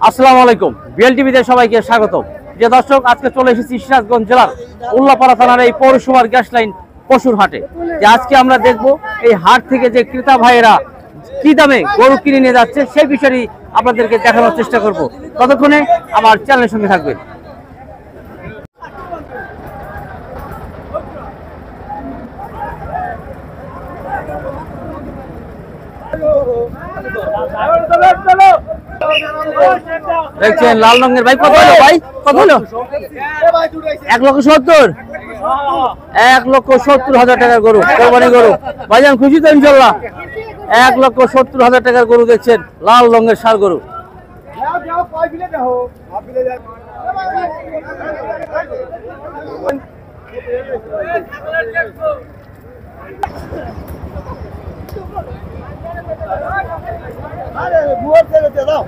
আসসালামু আলাইকুম, বিএল টিভিতে সবাইকে স্বাগত। যে দর্শক, আজকে চলে এসেছি সিরাজগঞ্জ জেলার উল্লাপাড়া থানার এই পৌরসভার গ্যাস লাইন পশুর হাটে। যে আজকে আমরা দেখব এই হাট থেকে যে ক্রেতা ভাইয়েরা কি দামে গরু কিনে নিয়ে যাচ্ছে সেই বিষয়টি আপনাদেরকে দেখানোর চেষ্টা করব। ততক্ষণে আমার চ্যানেলের সঙ্গে থাকবেন। দেখছেন লাল রঙের ভাই, কত হলো ভাই? কত হলো? 1,70,000। 1,70,000 টাকার গরু, কোরবানি গরু। ভাইজান খুশি তো ইনশাল্লাহ? 1,70,000 টাকার গরু দেখছেন, লাল রঙের ষাঁড় গরু।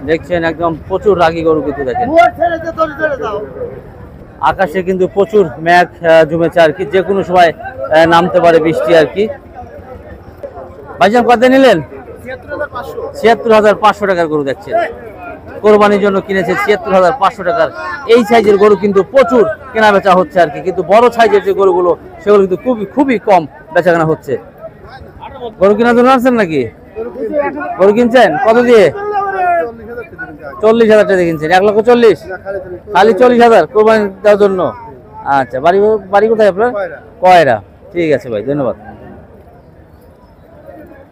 দেখছেন একদম প্রচুর রাগী গরু, কিন্তু দেখেন আকাশে কিন্তু প্রচুর মেঘ জমেছে আর কি, যে কোনো সময় নামতে পারে বৃষ্টি আর কি। ভাইজান কত নিলেন? ৭৬,৫০০ টাকার গরু দেখছেন, কোরবানির জন্য কিনেছে ৭৬,৫০০ টাকার। এই সাইজের গরু কিন্তু প্রচুর কেনা বেচা হচ্ছে আর কি, কিন্তু বড় সাইজের যে গরুগুলো সেগুলো কিন্তু খুবই কম বেচা কেনা হচ্ছে। গরু কেনার জন্য আসছেন নাকি? গরু কিনছেন কত দিয়ে? ৪০,০০০ টাকা কিনছেন। 1,40,০০০, খালি ৪০,০০০ কোরবানি দেওয়ার জন্য। আচ্ছা, বাড়ি কোথায় আপনার? কয়রা। ঠিক আছে ভাই, ধন্যবাদ।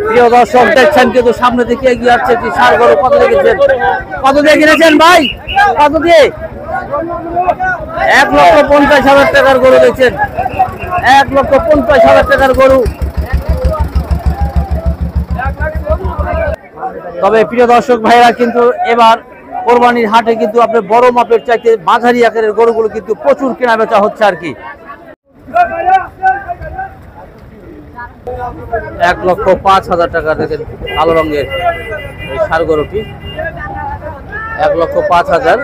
প্রিয় দর্শক, দেখছেন কিন্তু সামনে থেকে এগিয়ে আসছে কি ষাঁড় গরু। কত দিয়ে কিনেছেন? কত দিয়ে কিনেছেন ভাই? কত দিয়ে? 1,50,০০০ টাকার গরু দেখছেন, 1,50,০০০ টাকার গরু। তবে প্রিয় দর্শক ভাইরা, কিন্তু এবার কোরবানির হাটে কিন্তু আপনার বড় মাপের চাইতে মাঝারি আকারের গরুগুলো কিন্তু প্রচুর কেনা বেচা হচ্ছে আর কি। 1,05,০০০ টাকা দেখেন কালো রঙের এই ষাঁড় গরুটি, 1,05,০০০।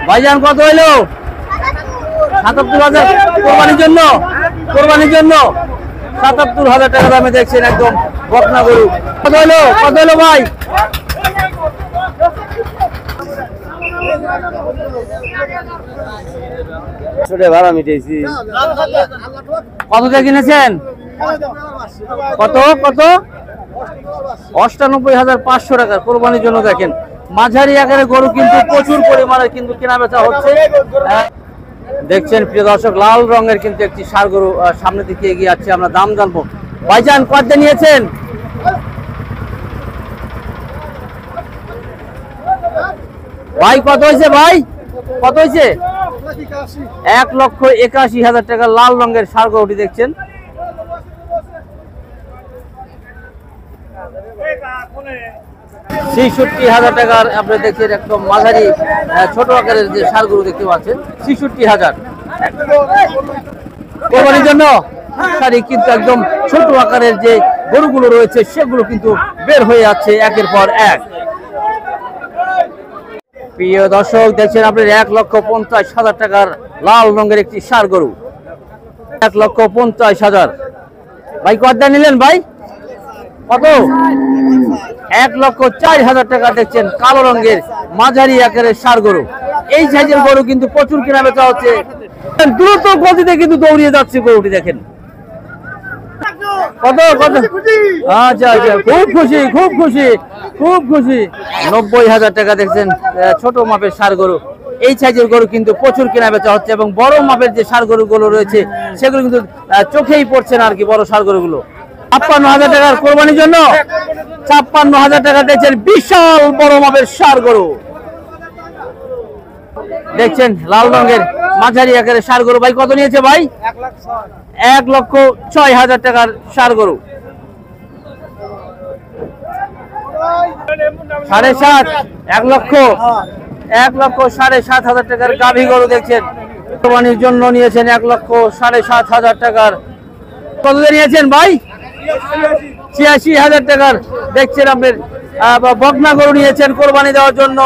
ভাইজান কত হইলো? ৭৭,০০০ কোরবানির জন্য। কোরবানির জন্য ৭৭,০০০ টাকা দামে দেখছেন একদম বকনা গরু। কত হলো? কত হলো ভাই? ভাড়া মিটেছি। কত দিয়ে কিনেছেন? কত কত? ৯৮,৫০০ টাকা কোরবানির জন্য। দেখেন মাঝারি আকারের গরু কিন্তু প্রচুর পরিমাণে কিন্তু কেনা বেচা হচ্ছে। দেখছেন প্রিয় দর্শক, লাল রঙের কিন্তু একটি ষাঁড় গরু সামনের দিকে এগিয়ে যাচ্ছে। আমরা দাম জানবো। ভাইজান কত দিয়ে নিয়েছেন? ভাই কত হয়েছে? ভাই কত হয়েছে? 1,৮১,০০০ টাকা লাল রঙের ষাঁড় গরুটি দেখছেন। ৬৬,০০০ টাকার আপনি দেখছেন একদম মাঝারি ছোট আকারের যে ষাঁড় গরু দেখতে পাচ্ছেন, ৬৬,০০০ কোরবানির জন্য। কিন্তু একদম ছোট আকারের যে গরুগুলো রয়েছে সেগুলো কিন্তু বের হয়ে যাচ্ছে একের পর এক। প্রিয় দর্শক, দেখছেন আপনার 1,50,০০০ টাকার লাল রঙের একটি ষাঁড় গরু, 1,50,০০০। ভাই কত নিলেন ভাই? কত? 1,04,০০০ টাকা দেখছেন কালো রঙের মাঝারি আকারের ষাঁড় গরু। এই সাইজের গরু কিন্তু প্রচুর কেনা বেচা হচ্ছে, দ্রুত গতিতে কিন্তু দৌড়িয়ে যাচ্ছে গরুটি। দেখেন কত কত? আচ্ছা আচ্ছা, খুব খুশি খুব খুশি খুব খুশি। ৯০,০০০ টাকা দেখছেন ছোট মাপের ষাঁড় গরু। এই সাইজের গরু কিন্তু প্রচুর কেনা বেচা হচ্ছে, এবং বড় মাপের যে ষাঁড় গরুগুলো রয়েছে সেগুলো কিন্তু চোখেই পড়ছে না আর কি, বড় ষাঁড় গরুগুলো। ৫৬,০০০ টাকার কোরবানির জন্য ৫৬,০০০ টাকা দেখছেন বিশাল বড় মাপের ষাঁড় গরু। দেখছেন লাল রঙের মাঝারি আকারের ষাঁড় গরু। ভাই কত নিয়েছে ভাই? ১,০৬,০০০ টাকার ষাঁড় গরু। ৭.৫, ১,৭,৫০০ টাকার গাভী গরু দেখছেন, কোরবানির জন্য নিয়েছেন ১,৭,৫০০ টাকার। কত দিয়ে নিয়েছেন ভাই? ৮৬,০০০ টাকার দেখছেন আপনার বকনা গরু নিয়েছেন কোরবানি দেওয়ার জন্য।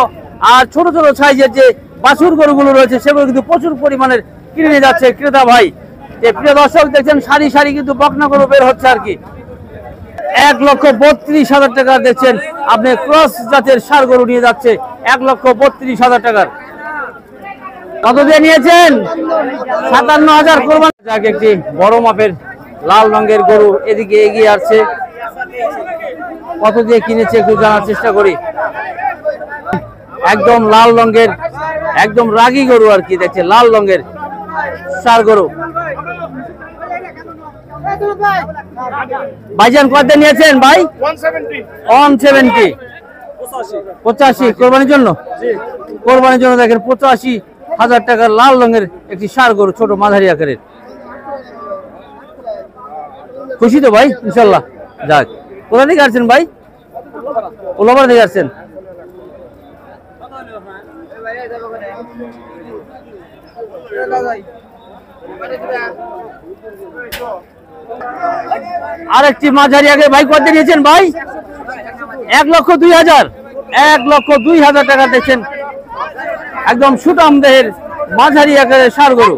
আর ছোট ছোট সাইজের যে বাছুর গরুগুলো রয়েছে সেগুলো কিন্তু প্রচুর পরিমাণের কিনে নিয়ে যাচ্ছে ক্রেতা ভাই। যে প্রিয় দর্শক, দেখছেন সারি সারি কিন্তু বকনা গরু বের হচ্ছে আর কি। 1,32,000 টাকা দেখছেন আপনি ক্রস জাতের ষাঁড় গরু নিয়ে যাচ্ছে 1,32,000 টাকার। কত দিয়ে নিয়েছেন? 57,000 কোরবানি। যাক, একটি বড় মাপের লাল রঙের গরু এদিকে এগিয়ে আসছে। কত দিয়ে কিনেছে একটু জানার চেষ্টা করি। একদম লাল রঙের, একদম রাগী গরু আর কি দেখছে, লাল রঙের ষাঁড় গরু। ভাইজান কত দিয়ে নিয়েছেন ভাই? 170 85 কোরবানির জন্য। কোরবানির জন্য দেখেন 85,000 টাকার লাল রঙের একটি ষাঁড় গরু, ছোট মাঝারি আকারের। খুশি তো ভাই? ইনশাল্লাহ। যাক, কোথা থেকে আসছেন ভাই? উলাপাড়া থেকে আসছেন। আরেকটি মাঝারি আগে ভাই কত নিয়েছেন ভাই? 1,02,000 1,02,000 টাকা দেখছেন একদম সুটাম দেহের মাঝারি আকারের ষাঁড় গরু।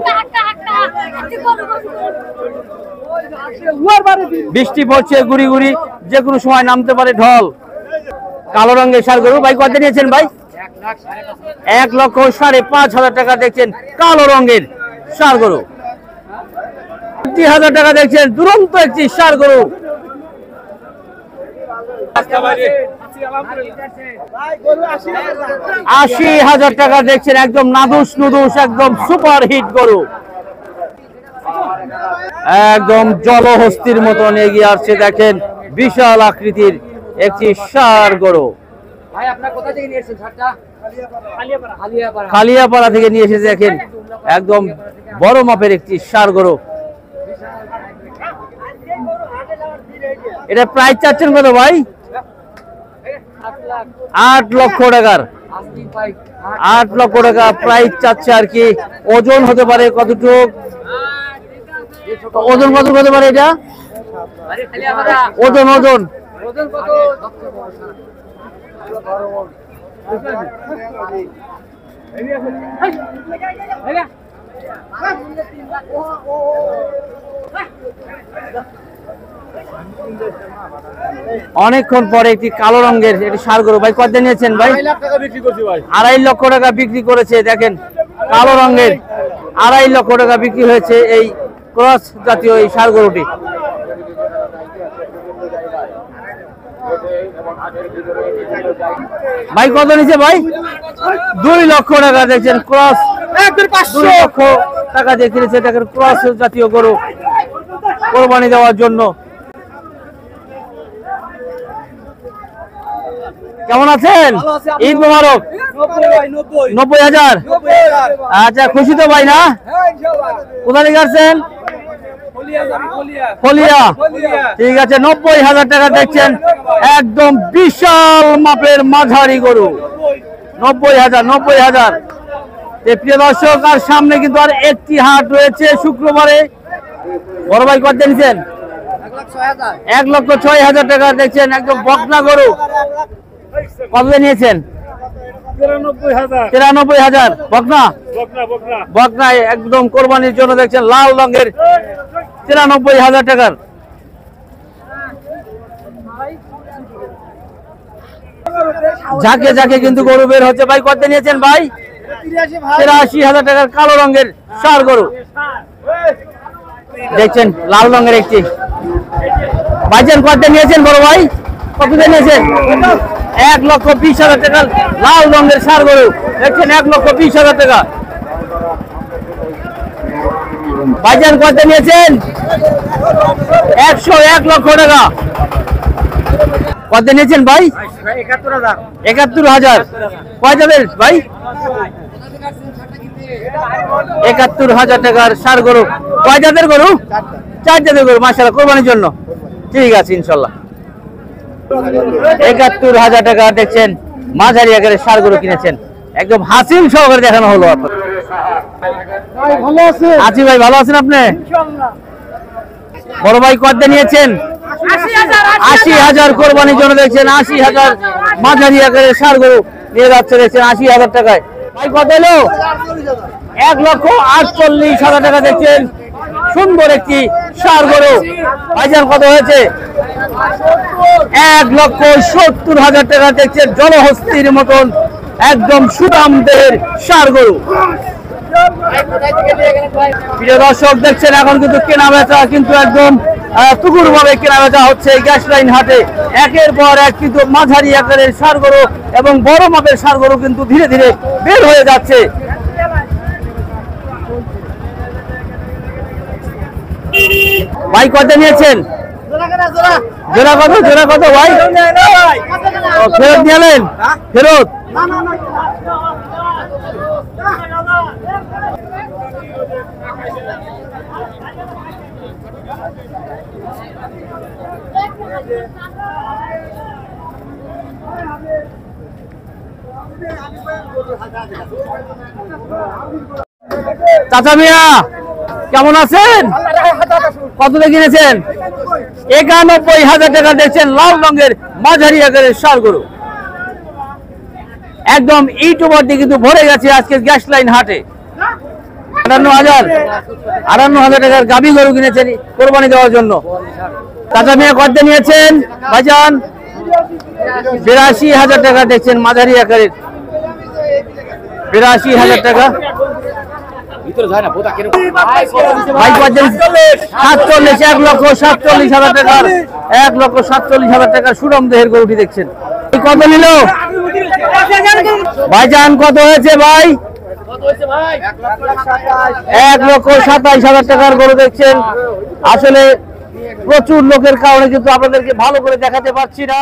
বৃষ্টি পড়ছে গুড়ি গুড়ি, যে কোনো সময় নামতে পারে ঢল। কালো রঙের ষাঁড় গরু ভাই কত নিয়েছেন ভাই? 1,05,500 টাকা দেখছেন কালো রঙের ষাঁড় গরু। 50,000 টাকা দেখছেন দুরন্ত একটি ষাঁড় গরু। 80,000 টাকা দেখছেন একদম নাদুস নুদুস, একদম সুপার হিট গরু। একদম জলহস্তির মতন এগিয়ে আসছে দেখেন, বিশাল আকৃতির একটি ষাঁড় গরু। খালিয়াপাড়া থেকে নিয়ে এসেছে দেখেন, একদম বড় মাপের একটি ষাঁড় গরু। এটা প্রাইস চাচ্ছেন কত ভাই? 8 লক্ষ টাকার। 8 লক্ষ টাকা প্রাইস চাচ্ছে আর কি। ওজন হতে পারে কতটুক? ওজন কত হতে পারে এটা? ওজন ওজন অনেকক্ষণ পরে একটি কালো রঙের একটি ষাঁড় গরু ভাই কত নিয়েছেন ভাই? 2.5 লক্ষ টাকা বিক্রি করেছে দেখেন, কালো রঙের 2.5 লক্ষ টাকা বিক্রি হয়েছে এই ক্রস জাতীয় এই ষাঁড় গরুটি। ভাই কত নিচ্ছে ভাই? 2 লক্ষ টাকা দেখছেন ক্রস, 2 লক্ষ টাকা দিয়ে কিনেছে দেখেন ক্রস জাতীয় গরু কোরবানি দেওয়ার জন্য। কেমন আছেন? ঈদ মোবারক। 90,000। আচ্ছা, খুশি তো ভাই না? কোথা থেকে আসছেন? ফলিয়া। ঠিক আছে, 90,000 টাকা দেখছেন একদম বিশাল মাপের মাঝারি গরু। 90,000। প্রিয় দর্শক, আর সামনে কিন্তু আর একটি হাট রয়েছে শুক্রবারে। বড় ভাই কত নিয়েছেন? 1,06,000 টাকা দেখছেন একদম বকনা গরু। কত নিয়েছেন? 93,000। বকনা একদম কোরবানির জন্য দেখছেন লাল রঙের 93,000 টাকার। ঝাঁকে ঝাঁকে কিন্তু গরু বের হচ্ছে। ভাই কত নিয়েছেন ভাই? 83,000 টাকার কালো রঙের ষাঁড় গরু দেখছেন, লাল রঙের একটি। ভাইজান কত নিয়েছেন বড় ভাই? কত নিয়েছেন? 1,20,000 টাকার লাল রঙের ষাঁড় গরু দেখছেন 1,20,000 টাকা। ভাইজান কত নিয়েছেন? 101 লক্ষ টাকা। কত নিয়েছেন ভাই? 71,000। কয় যাবেন ভাই? 71,000 টাকার ষাঁড় গরু। কয় জাতের গরু? 4 জাতের গরু। মাশাআল্লাহ, কোরবানির জন্য। ঠিক আছে, ইনশাল্লাহ। 71,000 টাকা দেখছেন মাঝারি আকারের ষাঁড় গরু কিনেছেন, একদম হাসিল সহকারে দেখানো হলো। আছি ভাই, ভালো আছেন আপনি? বড় ভাই কত নিয়েছেন? 80,000 কোরবানির জন্য দেখছেন 80,000 মাঝারি আকারের ষাঁড় গরু নিয়ে যাচ্ছে দেখছেন 80,000 টাকায়। ভাই কত এলো? 1,48,000 টাকা দেখছেন সুন্দর একটি ষাঁড় গরু। ভাইজান কত হয়েছে? 1,70,000 টাকা দেখছেন, জলহস্তির মতন একদম সুনামদের ষাঁড় গরু। প্রিয় দর্শক দেখছেন এখন কিন্তু কেনা বেচা কিন্তু একদম তুগুর ভাবে কেনা বেচা হচ্ছে এই গ্যাস লাইন হাটে। একের পর এক কিন্তু মাঝারি আকারের ষাঁড় গরু এবং বড় মাপের ষাঁড় গরু কিন্তু ধীরে ধীরে বের হয়ে যাচ্ছে। ভাই কত নিয়েছেন? জোড়া কত? জোড়া কত ভাই? ফেরত নিলেন? ফেরত? চাচা মিয়া কেমন আছেন? কত দিয়ে কিনেছেন? 91,000 টাকা দেখছেন, লাল রঙের মাঝারি আকারের ষাঁড় গরু। একদম ইট ওভার দিয়ে কিন্তু ভরে গেছে আজকে গ্যাস লাইন হাটে। 58,000 টাকার গাভী গরু কিনেছেন কোরবানি দেওয়ার জন্য। চাচা মিয়া কত দিয়ে নিয়েছেন ভাইজান? 82,000 টাকা দেখছেন, মাঝারি আকারের 82,000 টাকা। ভাই কত? 47, 1,47,000 টাকার 1,47,000 টাকার সুরম দেহের গরুটি দেখছেন। কত নিল ভাইজান? কত হয়েছে ভাই? 1,27,000 টাকার গরু দেখছেন। আসলে প্রচুর লোকের কারণে কিন্তু আপনাদেরকে ভালো করে দেখাতে পারছি না।